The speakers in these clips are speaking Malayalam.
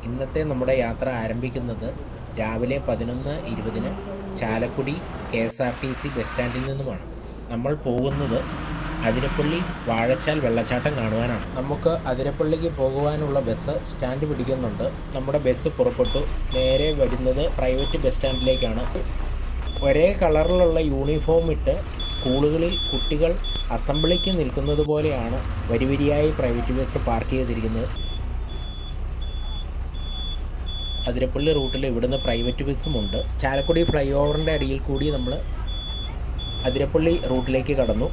ഇന്നത്തെ നമ്മുടെ യാത്ര ആരംഭിക്കുന്നത് രാവിലെ 11:20 ചാലക്കുടി KSRTC ബസ് സ്റ്റാൻഡിൽ നിന്നുമാണ്. നമ്മൾ പോകുന്നത് അതിരപ്പള്ളി വാഴച്ചാൽ വെള്ളച്ചാട്ടം കാണുവാനാണ്. നമുക്ക് അതിരപ്പള്ളിക്ക് പോകുവാനുള്ള ബസ് സ്റ്റാൻഡ് പിടിക്കുന്നുണ്ട്. നമ്മുടെ ബസ് പുറപ്പെട്ടു. നേരെ വരുന്നത് പ്രൈവറ്റ് ബസ് സ്റ്റാൻഡിലേക്കാണ്. ഒരേ കളറിലുള്ള യൂണിഫോം ഇട്ട് സ്കൂളുകളിൽ കുട്ടികൾ അസംബ്ലിക്ക് നിൽക്കുന്നത് പോലെയാണ് വരിവരിയായി പ്രൈവറ്റ് ബസ് പാർക്ക് ചെയ്തിരിക്കുന്നത്. അതിരപ്പള്ളി റൂട്ടിൽ ഇവിടുന്ന് പ്രൈവറ്റ് ബസ്സുമുണ്ട്. ചാലക്കുടി ഫ്ലൈ ഓവറിൻ്റെ അടിയിൽ കൂടി നമ്മൾ അതിരപ്പള്ളി റൂട്ടിലേക്ക് കടന്നു.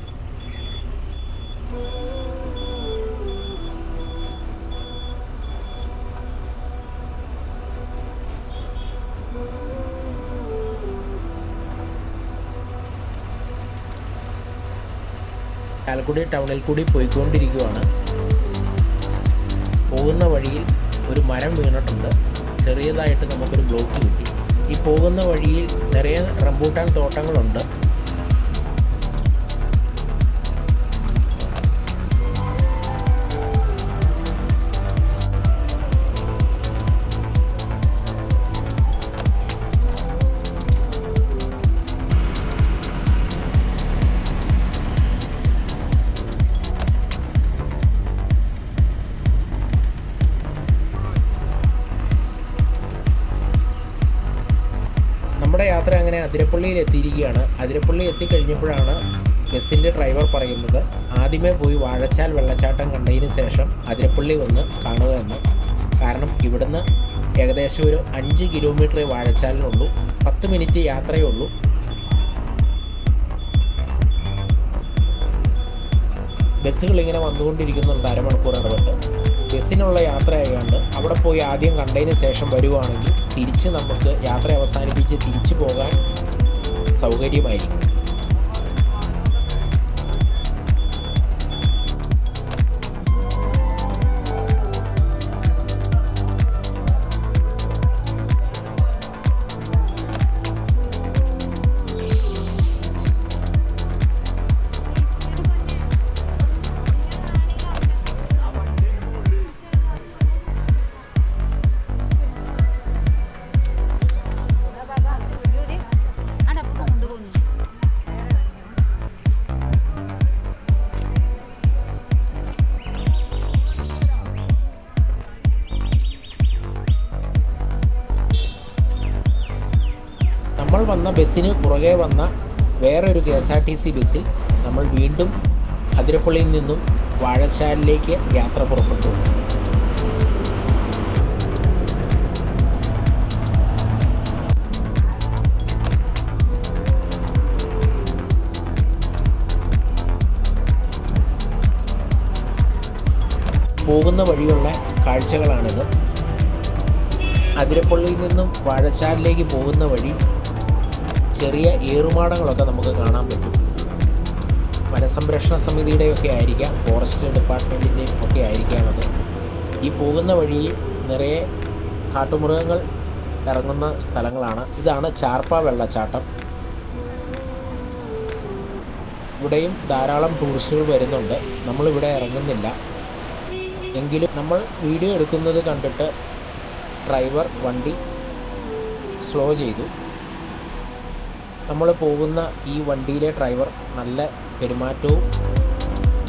ചാലക്കുടി ടൗണിൽ കൂടി പോയിക്കൊണ്ടിരിക്കുകയാണ്. പോകുന്ന വഴിയിൽ ഒരു മരം വീണിട്ടുണ്ട്. ചെറിയതായിട്ട് നമുക്കൊരു ബ്ലോക്ക് കിട്ടി. ഈ പോകുന്ന വഴിയിൽ നിറയെ റംബൂട്ടാൻ തോട്ടങ്ങളുണ്ട്. നമ്മുടെ യാത്ര അങ്ങനെ അതിരപ്പള്ളിയിൽ എത്തിയിരിക്കുകയാണ്. അതിരപ്പള്ളി എത്തിക്കഴിഞ്ഞപ്പോഴാണ് ബസ്സിൻ്റെ ഡ്രൈവർ പറയുന്നത് ആദ്യമേ പോയി വാഴച്ചാൽ വെള്ളച്ചാട്ടം കണ്ടതിന് ശേഷം അതിരപ്പള്ളി വന്ന് കാണുക എന്ന്. കാരണം ഇവിടുന്ന് ഏകദേശം ഒരു 5 കിലോമീറ്റർ വാഴച്ചാലിനുള്ളൂ. 10 മിനിറ്റ് യാത്രയേ ഉള്ളൂ. ബസ്സുകൾ ഇങ്ങനെ വന്നുകൊണ്ടിരിക്കുന്നുണ്ട് അരമണിക്കൂർ ഇടപെട്ട്. ബസ്സിനുള്ള യാത്രയായതുകൊണ്ട് അവിടെ പോയി ആദ്യം കണ്ടതിന് ശേഷം വരുവാണെങ്കിൽ തിരിച്ച് നമുക്ക് യാത്ര അവസാനിപ്പിച്ച് തിരിച്ചു പോകാൻ സൗകര്യമായിരിക്കും. നമ്മൾ വന്ന ബസ്സിന് പുറകെ വന്ന വേറൊരു KSRTC ബസ്സിൽ നമ്മൾ വീണ്ടും അതിരപ്പള്ളിയിൽ നിന്നും വാഴച്ചാലിലേക്ക് യാത്ര പുറപ്പെട്ടു. പോകുന്ന വഴിയുള്ള കാഴ്ചകളാണിത്. അതിരപ്പള്ളിയിൽ നിന്നും വാഴച്ചാലിലേക്ക് പോകുന്ന വഴി ചെറിയ ഏറുമാടങ്ങളൊക്കെ നമുക്ക് കാണാൻ പറ്റും. വനസംരക്ഷണ സമിതിയുടെയൊക്കെ ആയിരിക്കാം, ഫോറസ്റ്റ് ഡിപ്പാർട്ട്മെൻറ്റിൻ്റെയും ഒക്കെ ആയിരിക്കാമത്. ഈ പോകുന്ന വഴിയിൽ നിറയെ കാട്ടുമൃഗങ്ങൾ ഇറങ്ങുന്ന സ്ഥലങ്ങളാണ്. ഇതാണ് ചാർപ്പ വെള്ളച്ചാട്ടം. ഇവിടെയും ധാരാളം ടൂറിസ്റ്റുകൾ വരുന്നുണ്ട്. നമ്മളിവിടെ ഇറങ്ങുന്നില്ല. എങ്കിലും നമ്മൾ വീഡിയോ എടുക്കുന്നത് കണ്ടിട്ട് ഡ്രൈവർ വണ്ടി സ്ലോ ചെയ്തു. നമ്മൾ പോകുന്ന ഈ വണ്ടിയിലെ ഡ്രൈവർ നല്ല പെരുമാറ്റവും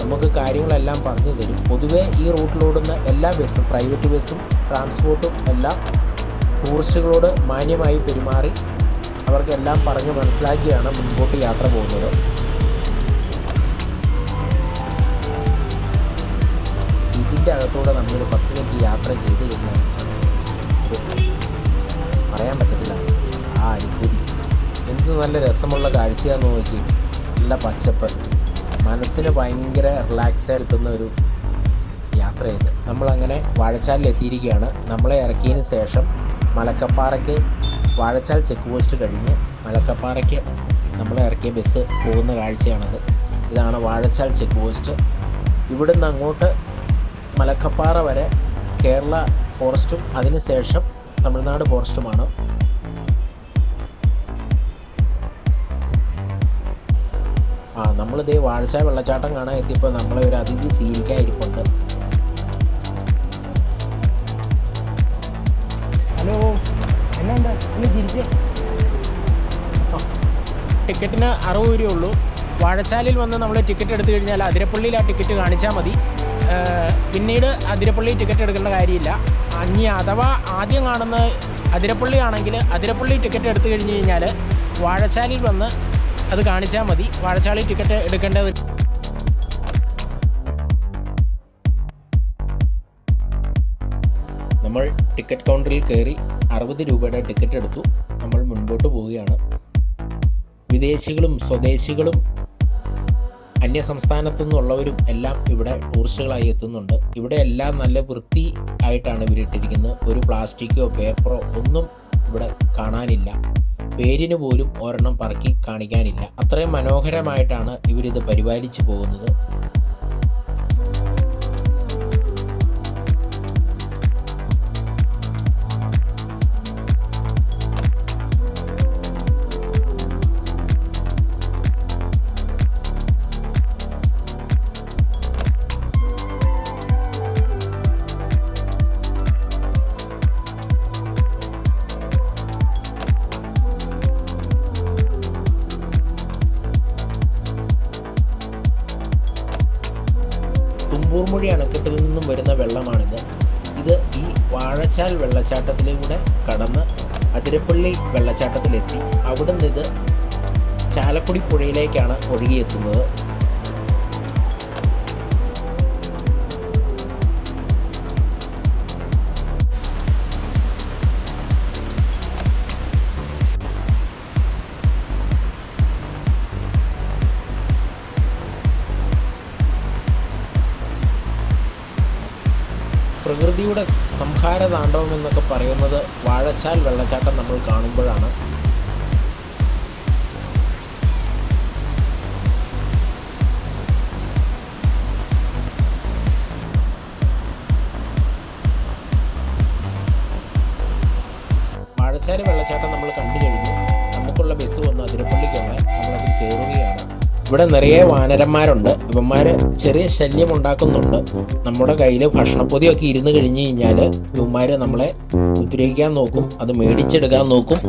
നമുക്ക് കാര്യങ്ങളെല്ലാം പറഞ്ഞു തരും. പൊതുവേ ഈ റൂട്ടിലോടുന്ന എല്ലാ ബസ്സും, പ്രൈവറ്റ് ബസ്സും ട്രാൻസ്പോർട്ടും എല്ലാം ടൂറിസ്റ്റുകളോട് മാന്യമായി പെരുമാറി അവർക്കെല്ലാം പറഞ്ഞ് മനസ്സിലാക്കിയാണ് മുൻപോട്ട് യാത്ര പോകുന്നത്. ഇതിൻ്റെ അകത്തൂടെ നമ്മളൊരു 10 മിനിറ്റ് യാത്ര ചെയ്ത് കഴിഞ്ഞാൽ പറയാൻ പറ്റത്തില്ല ആ അനുഭൂതി. എന്ത് നല്ല രസമുള്ള കാഴ്ചയാണെന്ന് നോക്കി. നല്ല പച്ചപ്പ്, മനസ്സിന് ഭയങ്കര റിലാക്സ് കിട്ടുന്ന ഒരു യാത്രയായത്. നമ്മളങ്ങനെ വാഴച്ചാലിൽ എത്തിയിരിക്കുകയാണ്. നമ്മളെ ഇറക്കിയതിന് ശേഷം മലക്കപ്പാറയ്ക്ക് വാഴച്ചാൽ ചെക്ക് പോസ്റ്റ് കഴിഞ്ഞ് മലക്കപ്പാറയ്ക്ക് നമ്മളെ ഇറക്കിയ ബസ് പോകുന്ന കാഴ്ചയാണത്. ഇതാണ് വാഴച്ചാൽ ചെക്ക് പോസ്റ്റ്. ഇവിടുന്ന് അങ്ങോട്ട് മലക്കപ്പാറ വരെ കേരള ഫോറസ്റ്റും അതിന് ശേഷം തമിഴ്നാട് ഫോറസ്റ്റുമാണ്. നമ്മളിതേ വാഴച്ചാൽ വെള്ളച്ചാട്ടം കാണാൻ എത്തിയപ്പോൾ നമ്മളെ ഒരു അതിഥി സ്വീകരിക്കാൻ ഇരിപ്പുണ്ട്. ടിക്കറ്റിന് 60 രൂപയുള്ളൂ. വാഴച്ചാലിൽ വന്ന് നമ്മൾ ടിക്കറ്റ് എടുത്തു കഴിഞ്ഞാൽ അതിരപ്പള്ളിയിൽ ആ ടിക്കറ്റ് കാണിച്ചാൽ മതി. പിന്നീട് അതിരപ്പള്ളി ടിക്കറ്റ് എടുക്കേണ്ട കാര്യമില്ല. ഇനി അഥവാ ആദ്യം കാണുന്ന അതിരപ്പള്ളി ആണെങ്കിൽ അതിരപ്പള്ളി ടിക്കറ്റ് എടുത്തു കഴിഞ്ഞ് കഴിഞ്ഞാൽ വാഴച്ചാലിൽ വന്ന് അത് കാണിച്ചാൽ മതി. വാഴച്ചാലി ടിക്കറ്റ് എടുക്കേണ്ടത്. നമ്മൾ ടിക്കറ്റ് കൗണ്ടറിൽ കയറി 60 രൂപയുടെ ടിക്കറ്റ് എടുത്തു. നമ്മൾ മുൻപോട്ട് പോവുകയാണ്. വിദേശികളും സ്വദേശികളും അന്യസംസ്ഥാനത്തു നിന്നുള്ളവരും എല്ലാം ഇവിടെ ടൂറിസ്റ്റുകളായി എത്തുന്നുണ്ട്. ഇവിടെ എല്ലാം നല്ല വൃത്തി ആയിട്ടാണ് ഇവരിട്ടിരിക്കുന്നത്. ഒരു പ്ലാസ്റ്റിക്കോ പേപ്പറോ ഒന്നും ഇവിടെ കാണാനില്ല. പേരിന് പോലും ഒരെണ്ണം പറക്കി കാണിക്കാനില്ല. അത്രയും മനോഹരമായിട്ടാണ് ഇവരിത് പരിപാലിച്ചു പോകുന്നത്. തുമ്പൂർമൊഴി അണക്കെട്ടിൽ നിന്നും വരുന്ന വെള്ളമാണിത്. ഇത് ഈ വാഴച്ചാൽ വെള്ളച്ചാട്ടത്തിലൂടെ കടന്ന് അതിരപ്പള്ളി വെള്ളച്ചാട്ടത്തിലെത്തി അവിടെ നിന്ന് ഇത് ചാലക്കുടി പുഴയിലേക്കാണ് ഒഴുകിയെത്തുന്നത്. പ്രകൃതിയുടെ സംഹാര താണ്ഡവം എന്നൊക്കെ പറയുന്നത് വാഴച്ചാൽ വെള്ളച്ചാട്ടം നമ്മൾ കാണുമ്പോഴാണ്. വാഴച്ചാൽ വെള്ളച്ചാട്ടം നമ്മൾ കണ്ടു കഴിഞ്ഞു. നമുക്കുള്ള ബസ് വന്ന് അതിരപ്പള്ളിക്കുള്ള നമ്മളതിൽ കയറുകയാണ്. ഇവിടെ നിറയെ വാനരന്മാരുണ്ട്. ഇവന്മാർ ചെറിയ ശല്യം ഉണ്ടാക്കുന്നുണ്ട്. നമ്മുടെ കയ്യിൽ ഭക്ഷണപ്പൊതിയൊക്കെ ഇരുന്ന് കഴിഞ്ഞ് കഴിഞ്ഞാൽ ഇവന്മാർ നമ്മളെ ഉപദ്രവിക്കാൻ നോക്കും. അത് മേടിച്ചെടുക്കാൻ നോക്കും.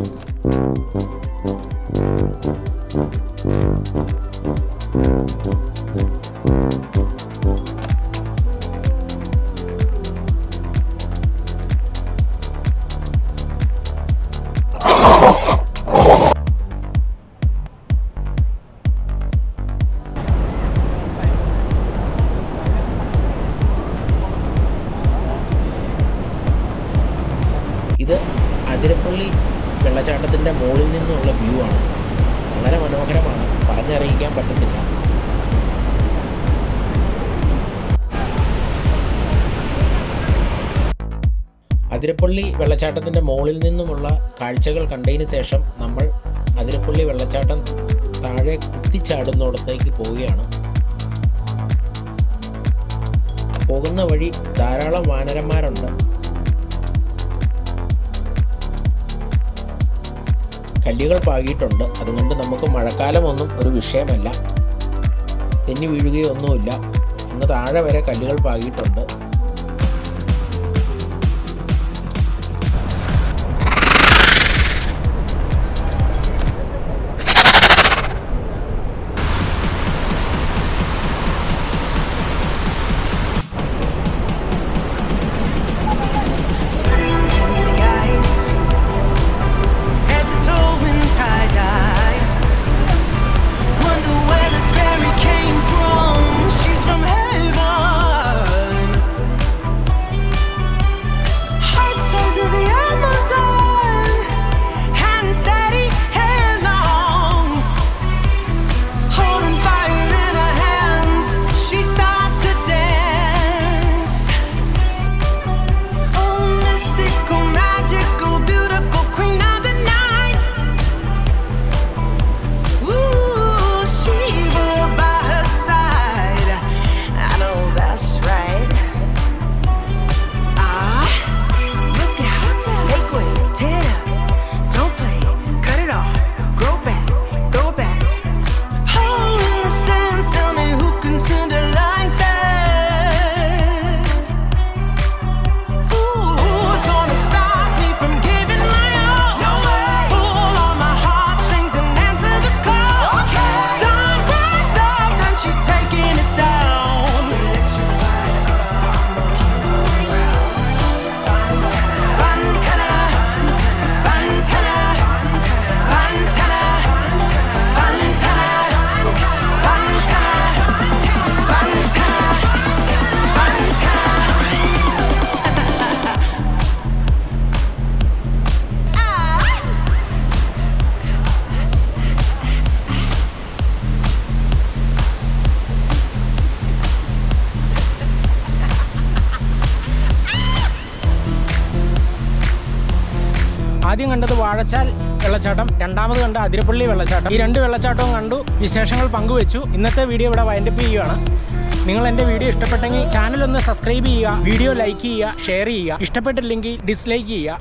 ഇത് അതിരപ്പള്ളി വെള്ളച്ചാട്ടത്തിൻ്റെ മുകളിൽ നിന്നുള്ള വ്യൂ ആണ്. വളരെ മനോഹരമാണ്, പറഞ്ഞറിയിക്കാൻ പറ്റത്തില്ല. അതിരപ്പള്ളി വെള്ളച്ചാട്ടത്തിൻ്റെ മുകളിൽ നിന്നുമുള്ള കാഴ്ചകൾ കണ്ടതിന് ശേഷം നമ്മൾ അതിരപ്പള്ളി വെള്ളച്ചാട്ടം താഴെ കുത്തിച്ചാടുന്നിടത്തേക്ക് പോവുകയാണ്. പോകുന്ന വഴി ധാരാളം വാനരന്മാരുണ്ട്. കല്ലുകൾ പാകിയിട്ടുണ്ട്. അതുകൊണ്ട് നമുക്ക് മഴക്കാലമൊന്നും ഒരു വിഷയമല്ല. തെന്നി വീഴുകയൊന്നുമില്ല. അങ്ങ് താഴെ വരെ കല്ലുകൾ പാകിയിട്ടുണ്ട്. ആദ്യം കണ്ടത് വാഴച്ചാൽ വെള്ളച്ചാട്ടം, രണ്ടാമത് കണ്ട അതിരപ്പള്ളി വെള്ളച്ചാട്ടം. ഈ 2 വെള്ളച്ചാട്ടവും കണ്ടു, വിശേഷങ്ങൾ പങ്കുവെച്ചു. ഇന്നത്തെ വീഡിയോ ഇവിടെ വൈൻഡപ്പ് ചെയ്യുകയാണ്. നിങ്ങൾ എൻ്റെ വീഡിയോ ഇഷ്ടപ്പെട്ടെങ്കിൽ ചാനൽ ഒന്ന് സബ്സ്ക്രൈബ് ചെയ്യുക, വീഡിയോ ലൈക്ക് ചെയ്യുക, ഷെയർ ചെയ്യുക. ഇഷ്ടപ്പെട്ടില്ലെങ്കിൽ ഡിസ്ലൈക്ക് ചെയ്യുക.